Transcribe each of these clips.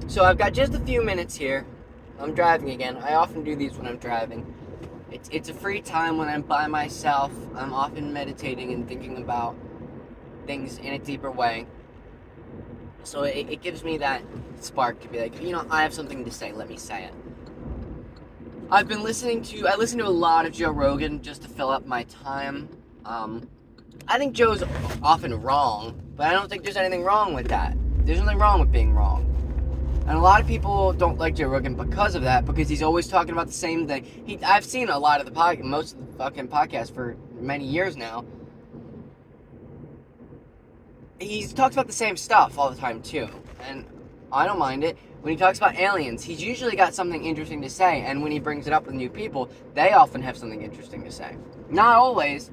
So I've got just a few minutes here. I'm driving again. I often do these when I'm driving. It's a free time when I'm by myself. I'm often meditating and thinking about things in a deeper way. So it gives me that spark to be like, I have something to say. Let me say it. I listen to a lot of Joe Rogan just to fill up my time. I think Joe's often wrong, but I don't think there's anything wrong with that. There's nothing wrong with being wrong. And a lot of people don't like Joe Rogan because of that, because he's always talking about the same thing. I've seen a lot of most of the fucking podcasts for many years now. He talks about the same stuff all the time too, and I don't mind it. When he talks about aliens, he's usually got something interesting to say, and when he brings it up with new people, they often have something interesting to say. Not always.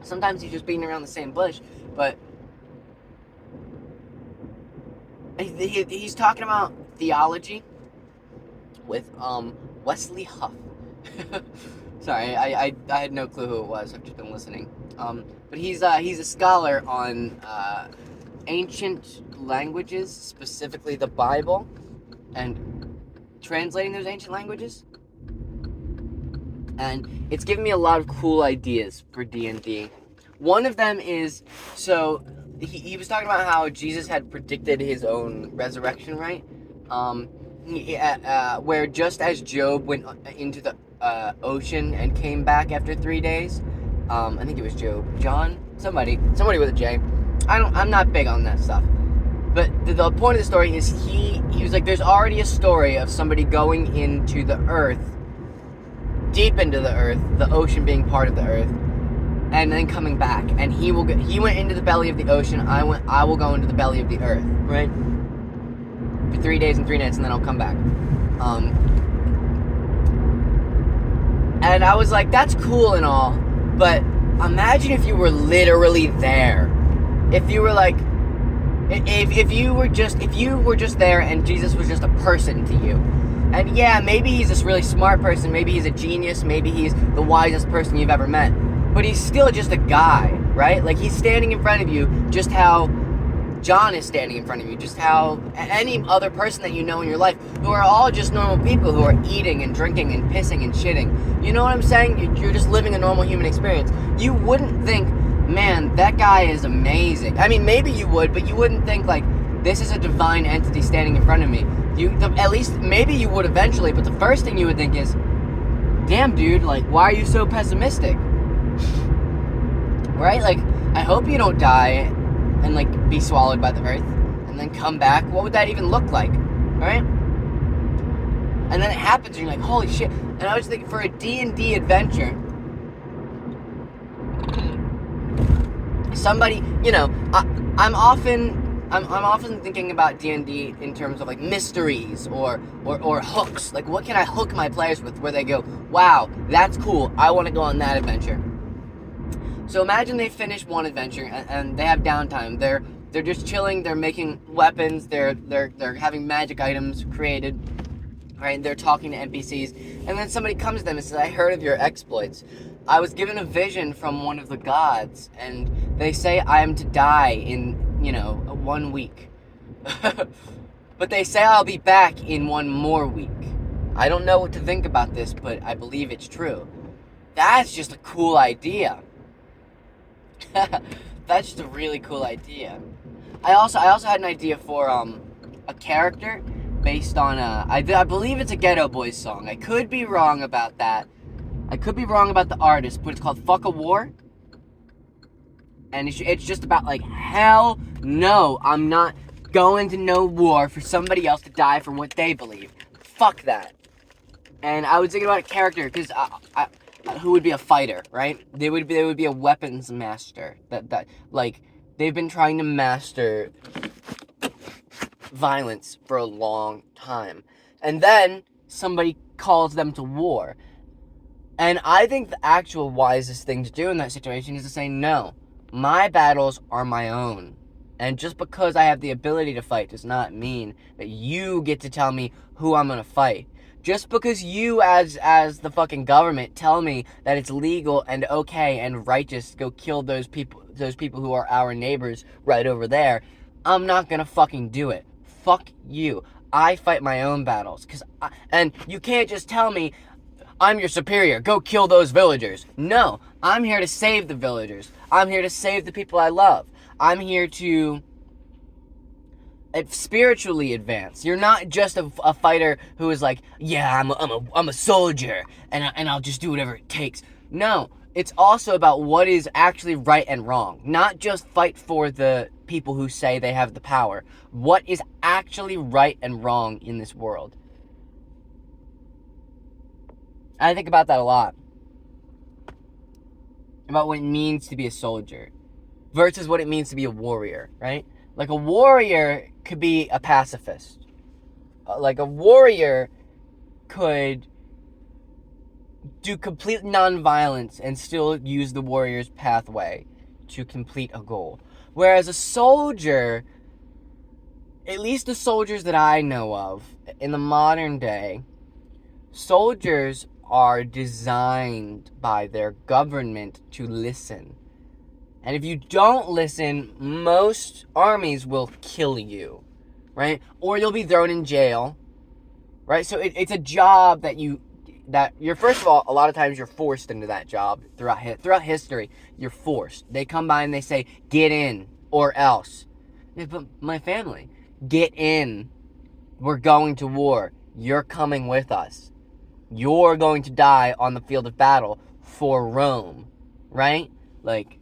Sometimes he's just beating around the same bush, but he's talking about theology with Wesley Huff. Sorry, I had no clue who it was. I've just been listening. But he's a scholar on ancient languages, specifically the Bible, and translating those ancient languages. And it's given me a lot of cool ideas for D&D. One of them is, so he was talking about how Jesus had predicted his own resurrection, right? Where just as Job went into the ocean and came back after 3 days, I think it was Job, John, somebody with a J. I'm not big on that stuff. But the point of the story is he was like, there's already a story of somebody going into the earth, deep into the earth, the ocean being part of the earth, and then coming back. And he went into the belly of the ocean. I will go into the belly of the earth, right? For 3 days and 3 nights, and then I'll come back. And I was like, that's cool and all, but imagine if you were literally there. If you were like, if you were just there and Jesus was just a person to you. And yeah, maybe he's this really smart person, maybe he's a genius, maybe he's the wisest person you've ever met, but he's still just a guy, right? Like, he's standing in front of you just how John is standing in front of you, just how any other person that you know in your life, who are all just normal people who are eating and drinking and pissing and shitting. You know what I'm saying? You're just living a normal human experience. You wouldn't think, man, that guy is amazing. I mean, maybe you would, but you wouldn't think, like, this is a divine entity standing in front of me. At least, maybe you would eventually, but the first thing you would think is, damn, dude, like, why are you so pessimistic? Right? Like, I hope you don't die and, like, be swallowed by the earth and then come back. What would that even look like? Right? And then it happens and you're like, holy shit. And I was thinking, for a D&D adventure, somebody, I'm often thinking about D&D in terms of, like, mysteries or hooks. Like, what can I hook my players with where they go, wow, that's cool, I want to go on that adventure. So imagine they finish one adventure and they have downtime. They're just chilling, they're making weapons, they're having magic items created, right? They're talking to NPCs, and then somebody comes to them and says, I heard of your exploits. I was given a vision from one of the gods, and they say I am to die in 1 week. But they say I'll be back in 1 more week. I don't know what to think about this, but I believe it's true. That's just a cool idea. That's just a really cool idea. I also had an idea for a character based on I believe it's a Ghetto Boys song. I could be wrong about that. I could be wrong about the artist, but it's called Fuck a War. And it's just about, like, hell no, I'm not going to no war for somebody else to die for what they believe. Fuck that. And I was thinking about a character, because who would be a fighter, right? They would be a weapons master. That like, they've been trying to master violence for a long time. And then somebody calls them to war. And I think the actual wisest thing to do in that situation is to say, no, my battles are my own. And just because I have the ability to fight does not mean that you get to tell me who I'm gonna fight. Just because you, as the fucking government, tell me that it's legal and okay and righteous to go kill those people who are our neighbors right over there, I'm not gonna fucking do it. Fuck you. I fight my own battles. And you can't just tell me, I'm your superior, go kill those villagers. No, I'm here to save the villagers. I'm here to save the people I love. I'm here to spiritually advance. You're not just a fighter who is like, yeah, I'm a soldier, and I'll just do whatever it takes. No, it's also about what is actually right and wrong. Not just fight for the people who say they have the power. What is actually right and wrong in this world? I think about that a lot. About what it means to be a soldier versus what it means to be a warrior, right? Like a warrior could be a pacifist. Like a warrior could do complete nonviolence and still use the warrior's pathway to complete a goal. Whereas a soldier, at least the soldiers that I know of in the modern day, soldiers are designed by their government to listen. And if you don't listen, most armies will kill you, right? Or you'll be thrown in jail, right? So it's a job that you're, first of all, a lot of times you're forced into that job throughout history. You're forced. They come by and they say, get in or else. Yeah, but my family, get in. We're going to war. You're coming with us. You're going to die on the field of battle for Rome, right? Like,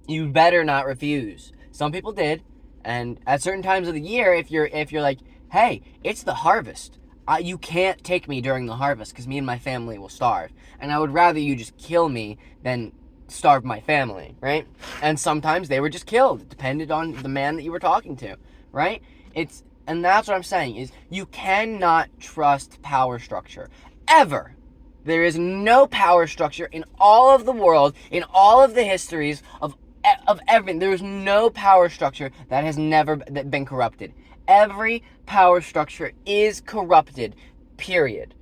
you better not refuse. Some people did, and at certain times of the year, if you're like, hey, it's the harvest, you can't take me during the harvest because me and my family will starve, and I would rather you just kill me than starve my family, right? And sometimes they were just killed. It depended on the man that you were talking to, right? And that's what I'm saying is you cannot trust power structure ever. There is no power structure in all of the world, in all of the histories of everything. There is no power structure that has never been corrupted. Every power structure is corrupted, period.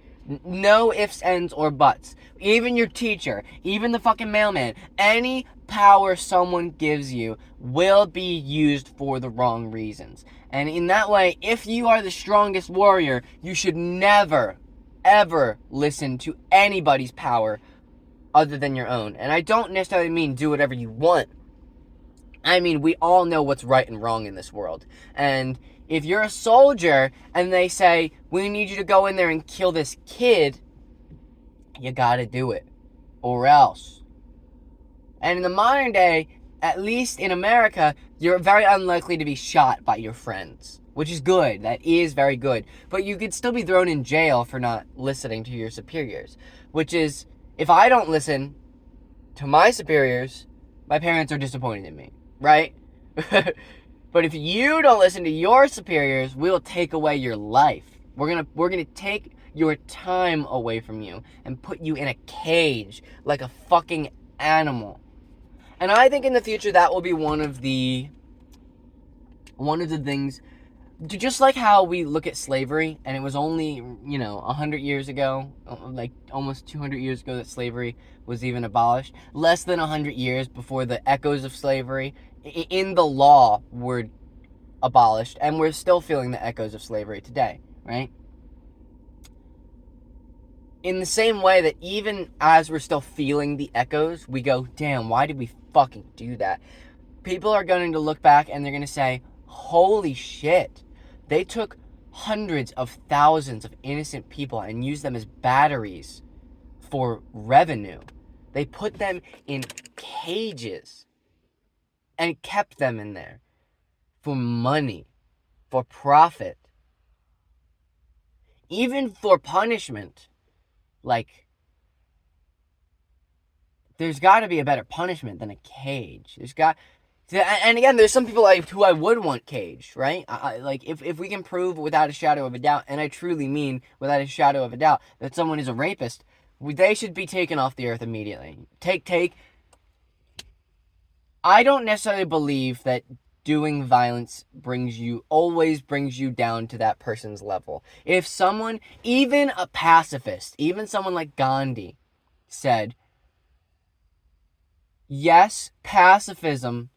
No ifs, ands, or buts. Even your teacher, even the fucking mailman, any power someone gives you will be used for the wrong reasons. And in that way, if you are the strongest warrior, you should never, ever listen to anybody's power other than your own. And I don't necessarily mean do whatever you want. I mean, we all know what's right and wrong in this world. And if you're a soldier and they say, we need you to go in there and kill this kid, you gotta do it. Or else. And in the modern day, at least in America, you're very unlikely to be shot by your friends. Which is good. That is very good. But you could still be thrown in jail for not listening to your superiors. Which is, if I don't listen to my superiors, my parents are disappointed in me. Right? But if you don't listen to your superiors, we'll take away your life. We're gonna take your time away from you and put you in a cage like a fucking animal. And I think in the future that will be one of the things, just like how we look at slavery, and it was only, 100 years ago, like almost 200 years ago that slavery was even abolished. Less than 100 years before the echoes of slavery in the law were abolished, and we're still feeling the echoes of slavery today, right? In the same way that even as we're still feeling the echoes, we go, damn, why did we fucking do that? People are going to look back and they're going to say, holy shit, they took hundreds of thousands of innocent people and used them as batteries for revenue. They put them in cages and kept them in there for money, for profit, even for punishment. Like, there's got to be a better punishment than a cage. And again, there's some people who I would want caged, right? Like, if we can prove without a shadow of a doubt, and I truly mean without a shadow of a doubt, that someone is a rapist, they should be taken off the earth immediately. I don't necessarily believe that doing violence always brings you down to that person's level. If someone, even a pacifist, even someone like Gandhi, said, yes, pacifism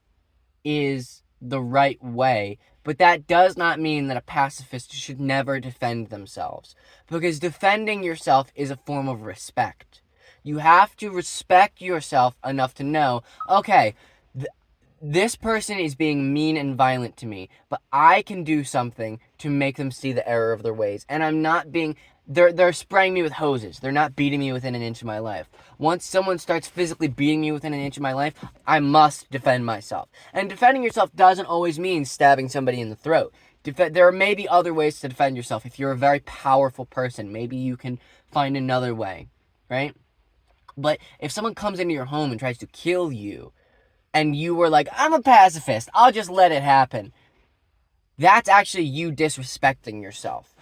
is the right way, But that does not mean that a pacifist should never defend themselves. Because defending yourself is a form of respect. You have to respect yourself enough to know, okay, this person is being mean and violent to me, but I can do something to make them see the error of their ways. And I'm not being... They're spraying me with hoses. They're not beating me within an inch of my life. Once someone starts physically beating me within an inch of my life, I must defend myself. And defending yourself doesn't always mean stabbing somebody in the throat. There may be other ways to defend yourself. If you're a very powerful person, maybe you can find another way, right? But if someone comes into your home and tries to kill you, and you were like, I'm a pacifist, I'll just let it happen, that's actually you disrespecting yourself.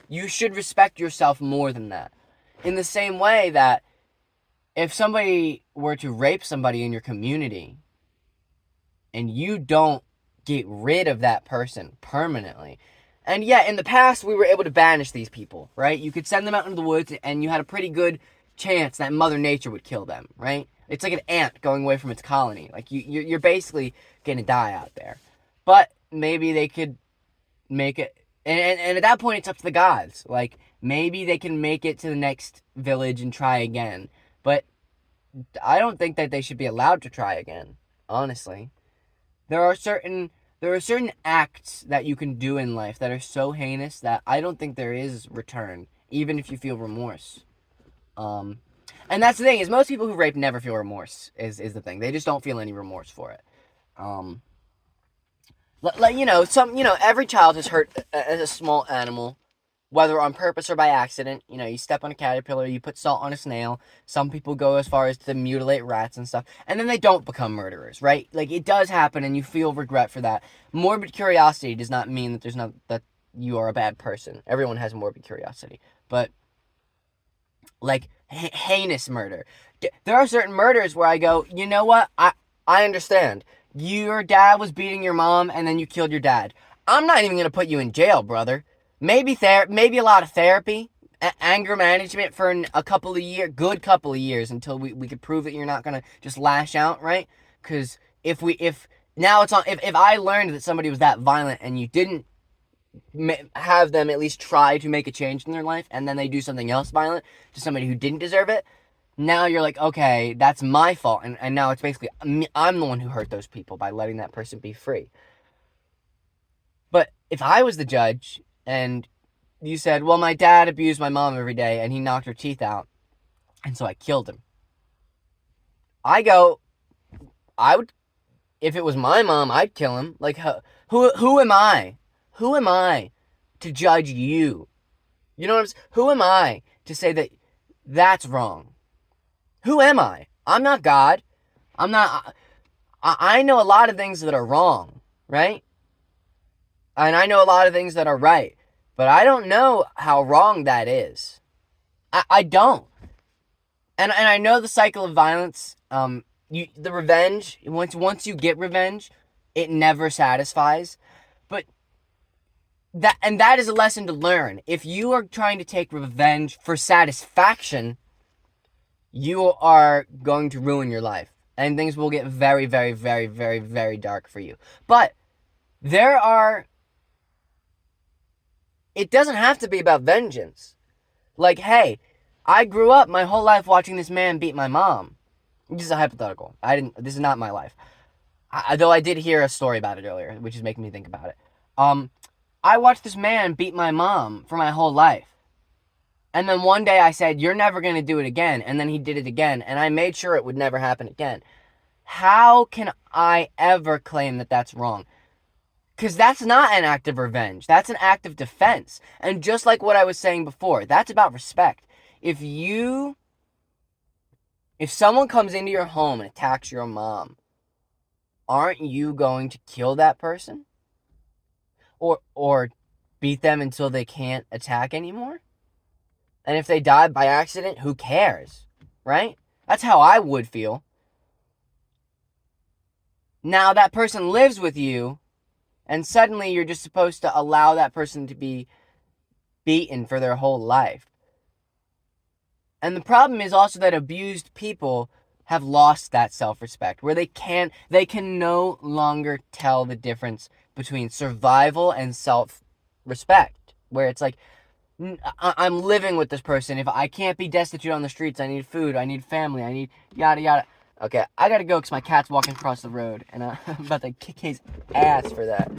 You should respect yourself more than that. In the same way that if somebody were to rape somebody in your community and you don't get rid of that person permanently, and yeah, in the past we were able to banish these people, right? You could send them out into the woods and you had a pretty good chance that Mother Nature would kill them, right? It's like an ant going away from its colony. Like, you're basically gonna die out there. But maybe they could make it... And at that point, it's up to the gods. Like, maybe they can make it to the next village and try again. But I don't think that they should be allowed to try again, honestly. There are certain acts that you can do in life that are so heinous that I don't think there is return, even if you feel remorse. And that's the thing, is most people who rape never feel remorse, is the thing. They just don't feel any remorse for it. Every child is hurt as a small animal, whether on purpose or by accident. You step on a caterpillar, you put salt on a snail. Some people go as far as to mutilate rats and stuff, and then they don't become murderers, right? Like, it does happen, and you feel regret for that. Morbid curiosity does not mean that you are a bad person. Everyone has morbid curiosity, but like heinous murder. There are certain murders where I go, you know what? I understand. Your dad was beating your mom, and then you killed your dad. I'm not even gonna put you in jail, brother. Maybe a lot of therapy, anger management for a couple of years until we could prove that you're not gonna just lash out, right? Because if I learned that somebody was that violent and you didn't have them at least try to make a change in their life, and then they do something else violent to somebody who didn't deserve it, now you're like, okay, that's my fault, and now it's basically I'm the one who hurt those people by letting that person be free. But if I was the judge and you said, well, my dad abused my mom every day and he knocked her teeth out, and so I killed him, if it was my mom, I'd kill him. Like, who am I? Who am I to judge you? You know what I'm saying? Who am I to say that that's wrong? Who am I? I'm not God. I know a lot of things that are wrong, right? And I know a lot of things that are right. But I don't know how wrong that is. I don't. And I know the cycle of violence, the revenge, once you get revenge, it never satisfies. But that is a lesson to learn. If you are trying to take revenge for satisfaction, you are going to ruin your life. And things will get very, very, very, very, very dark for you. But it doesn't have to be about vengeance. Like, hey, I grew up my whole life watching this man beat my mom. This is a hypothetical. This is not my life. Though I did hear a story about it earlier, which is making me think about it. I watched this man beat my mom for my whole life. And then one day I said, you're never going to do it again. And then he did it again. And I made sure it would never happen again. How can I ever claim that that's wrong? Because that's not an act of revenge. That's an act of defense. And just like what I was saying before, that's about respect. If someone comes into your home and attacks your mom, aren't you going to kill that person? Or beat them until they can't attack anymore? And if they die by accident, who cares? Right? That's how I would feel. Now that person lives with you, and suddenly you're just supposed to allow that person to be beaten for their whole life. And the problem is also that abused people have lost that self-respect, where they can no longer tell the difference between survival and self-respect, where it's like, I'm living with this person. If I can't be destitute on the streets, I need food, I need family, I need yada yada. Okay, I gotta go because my cat's walking across the road, and I'm about to kick his ass for that.